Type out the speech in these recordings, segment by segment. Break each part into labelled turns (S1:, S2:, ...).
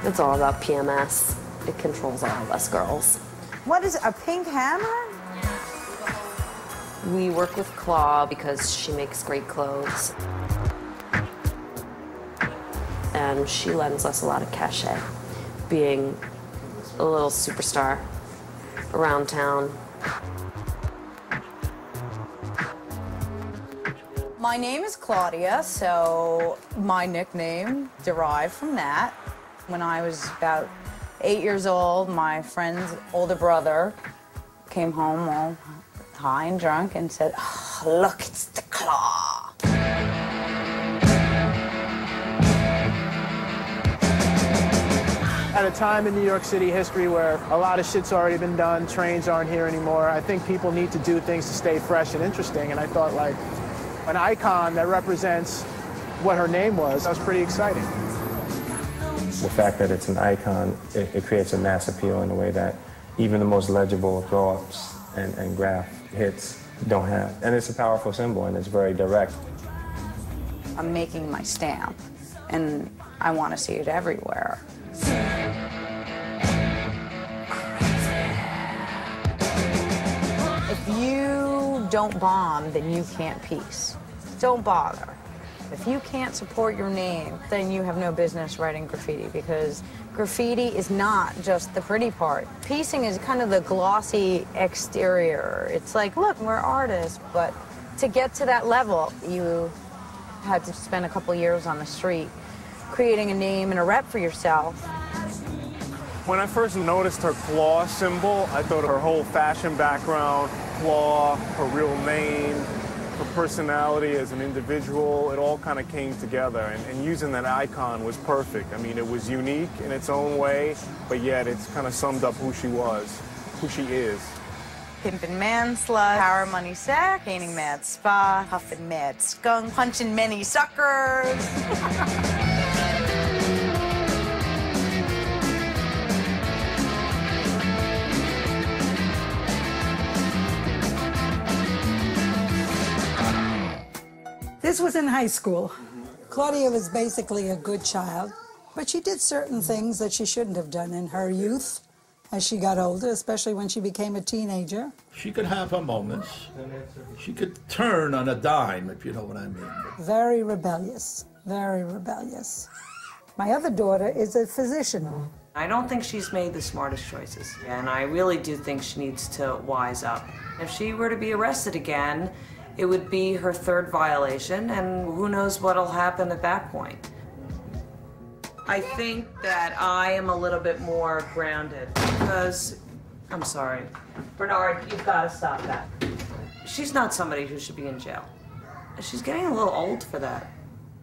S1: It's all about PMS. It controls all of us girls.
S2: What is it, a pink hammer?
S1: We work with Claw because she makes great clothes. And she lends us a lot of cachet, being a little superstar around town.
S2: My name is Claudia, so my nickname derived from that. When I was about 8 years old, my friend's older brother came home all high and drunk and said, "Oh, look, it's the Claw."
S3: At a time in New York City history where a lot of shit's already been done, trains aren't here anymore, I think people need to do things to stay fresh and interesting, and I thought, like, an icon that represents what her name was, that was pretty exciting.
S4: The fact that it's an icon, it creates a mass appeal in a way that even the most legible throw-ups and graph hits don't have. And it's a powerful symbol, and it's very direct.
S2: I'm making my stamp, and I want to see it everywhere. If you don't bomb, then you can't peace. Don't bother. If you can't support your name, then you have no business writing graffiti, because graffiti is not just the pretty part. Piecing is kind of the glossy exterior. It's like, look, we're artists, but to get to that level, you had to spend a couple years on the street creating a name and a rep for yourself.
S5: When I first noticed her claw symbol, I thought her whole fashion background, claw, her real name, her personality as an individual, it all kind of came together, and using that icon was perfect. I mean, it was unique in its own way, but yet it's kind of summed up who she was, who she is.
S2: Pimpin' man slut, power money sack, painting mad spa, huffing mad skunk, punching many suckers.
S6: This was in high school. Claudia was basically a good child, but she did certain things that she shouldn't have done in her youth as she got older, especially when she became a teenager.
S7: She could have her moments. She could turn on a dime, if you know what I mean.
S6: Very rebellious, very rebellious. My other daughter is a physician.
S8: I don't think she's made the smartest choices, and I really do think she needs to wise up. If she were to be arrested again, it would be her third violation, and who knows what'll happen at that point. I think that I am a little bit more grounded because, I'm sorry, Bernard, you've got to stop that. She's not somebody who should be in jail. She's getting a little old for that.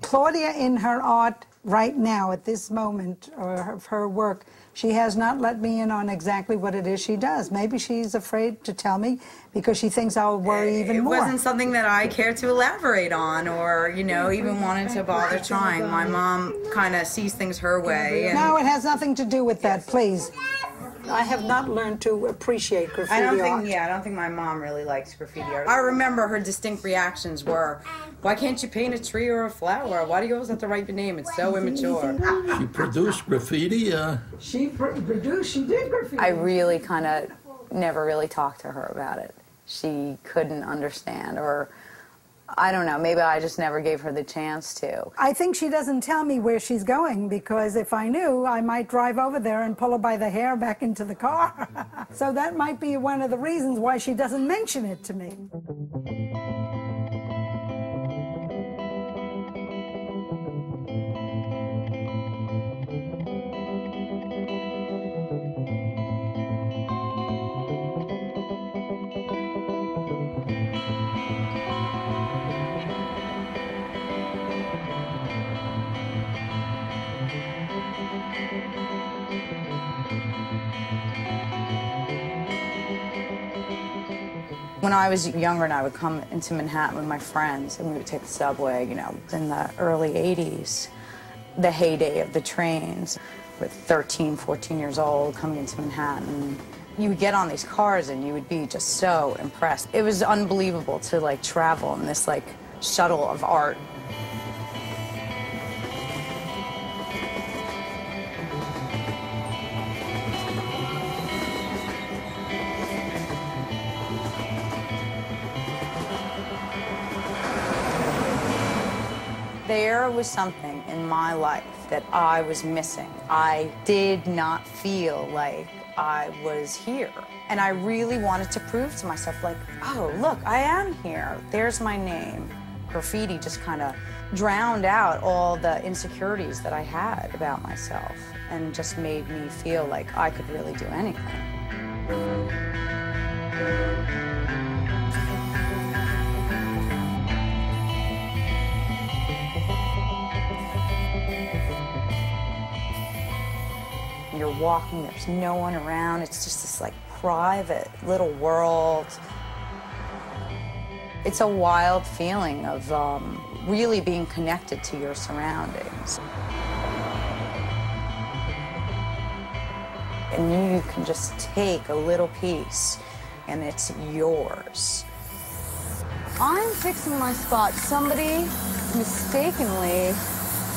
S6: Claudia, in her art right now, at this moment of her work, she has not let me in on exactly what it is she does. Maybe she's afraid to tell me because she thinks I'll worry even more.
S2: It wasn't something that I cared to elaborate on or, you know, even wanted to bother trying. My mom kind of sees things her way. And
S6: no, it has nothing to do with that, please. I have not learned to appreciate graffiti art.
S2: I don't think my mom really likes graffiti art. I remember her distinct reactions were, why can't you paint a tree or a flower? Why do you always have to write your name? It's so immature.
S7: She produced graffiti.
S6: She did graffiti.
S2: I really kind of never really talked to her about it. She couldn't understand, or I don't know, maybe I just never gave her the chance to.
S6: I think she doesn't tell me where she's going, because if I knew, I might drive over there and pull her by the hair back into the car. So that might be one of the reasons why she doesn't mention it to me.
S2: When I was younger and I would come into Manhattan with my friends and we would take the subway, you know, in the early 80s, the heyday of the trains, with 13, 14 years old coming into Manhattan. You would get on these cars and you would be just so impressed. It was unbelievable to like travel in this like shuttle of art. There was something in my life that I was missing. I did not feel like I was here. And I really wanted to prove to myself, like, oh, look, I am here. There's my name. Graffiti just kind of drowned out all the insecurities that I had about myself and just made me feel like I could really do anything. You're walking, there's no one around. It's just this like private little world. It's a wild feeling of really being connected to your surroundings. And you can just take a little piece and it's yours. I'm fixing my spot. Somebody mistakenly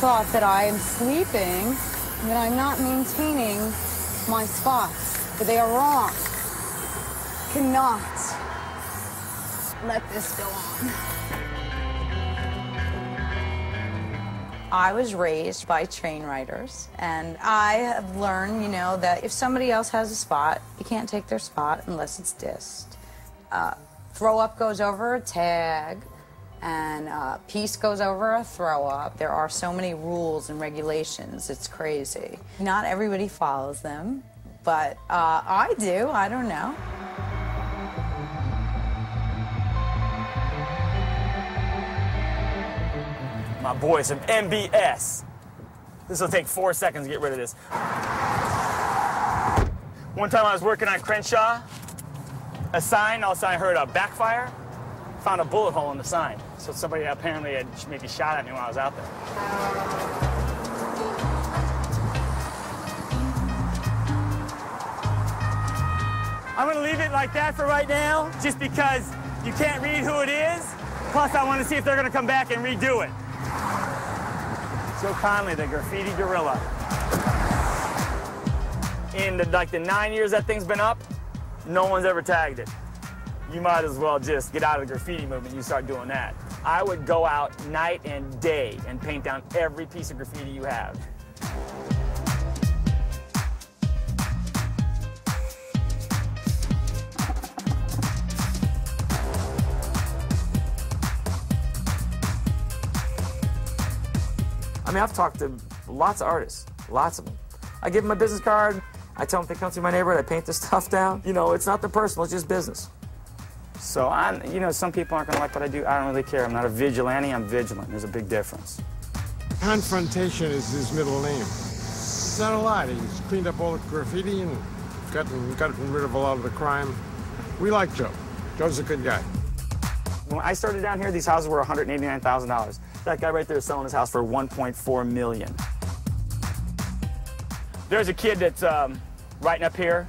S2: thought that I am sleeping, that I'm not maintaining my spots, but they are wrong. Cannot let this go on. I was raised by train riders, and I have learned, you know, that if somebody else has a spot, you can't take their spot unless it's dissed. Throw up goes over a tag, and peace goes over a throw up. There are so many rules and regulations, it's crazy. Not everybody follows them, but I do, I don't know.
S9: My boys from MBS. This will take 4 seconds to get rid of this. One time I was working on Crenshaw, a sign, all of a sudden I heard a backfire, found a bullet hole in the sign. So somebody apparently had maybe shot at me when I was out there. I'm gonna leave it like that for right now, just because you can't read who it is. Plus I want to see if they're gonna come back and redo it. Joe Conley, the graffiti gorilla. In the 9 years that thing's been up, no one's ever tagged it. You might as well just get out of the graffiti movement, you start doing that. I would go out night and day and paint down every piece of graffiti you have. I mean, I've talked to lots of artists, lots of them. I give them my business card. I tell them if they come through my neighborhood, I paint this stuff down. You know, it's not the personal, it's just business. So you know, some people aren't gonna like what I do. I don't really care. I'm not a vigilante, I'm vigilant. There's a big difference.
S10: Confrontation is his middle name. It's not a lot. He's cleaned up all the graffiti and gotten rid of a lot of the crime. We like Joe. Joe's a good guy.
S9: When I started down here, these houses were $189,000. That guy right there is selling his house for $1.4 million. There's a kid that's writing up here.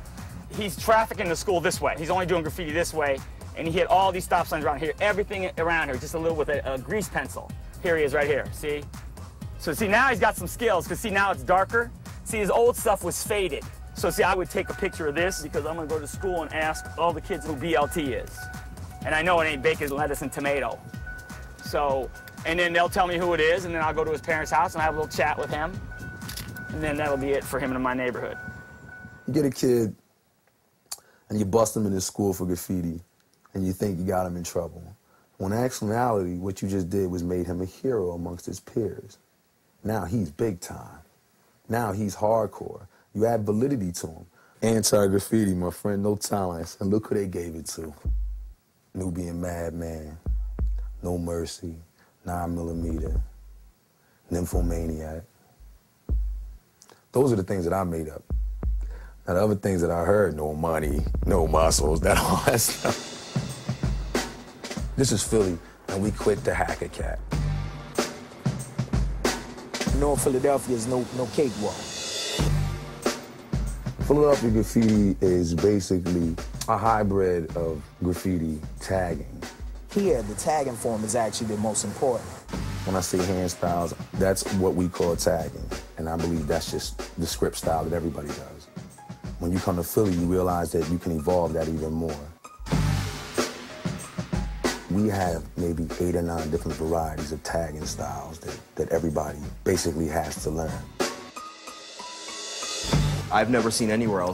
S9: He's trafficking to school this way. He's only doing graffiti this way, and he hit all these stop signs around here, everything around here, just a little with a grease pencil. Here he is right here, see? So see, now he's got some skills, because see, now it's darker. See, his old stuff was faded. So see, I would take a picture of this because I'm gonna go to school and ask all the kids who BLT is. And I know it ain't bacon, lettuce, and tomato. So, and then they'll tell me who it is, and then I'll go to his parents' house and have a little chat with him. And then that'll be it for him in my neighborhood.
S11: You get a kid and you bust him in his school for graffiti and you think you got him in trouble. When in actuality, what you just did was made him a hero amongst his peers. Now he's big time. Now he's hardcore. You add validity to him. Anti-graffiti, my friend, no tolerance. And look who they gave it to. Nubian Madman, No Mercy, 9mm, Nymphomaniac. Those are the things that I made up. Now, the other things that I heard, no money, no muscles, all that stuff. This is Philly, and we quit the hacker cat.
S12: North Philadelphia is no cakewalk.
S11: Philadelphia graffiti is basically a hybrid of graffiti tagging.
S12: Here, the tagging form is actually the most important.
S11: When I say hand styles, that's what we call tagging. And I believe that's just the script style that everybody does. When you come to Philly, you realize that you can evolve that even more. We have maybe 8 or 9 different varieties of tagging styles that everybody basically has to learn.
S13: I've never seen anywhere else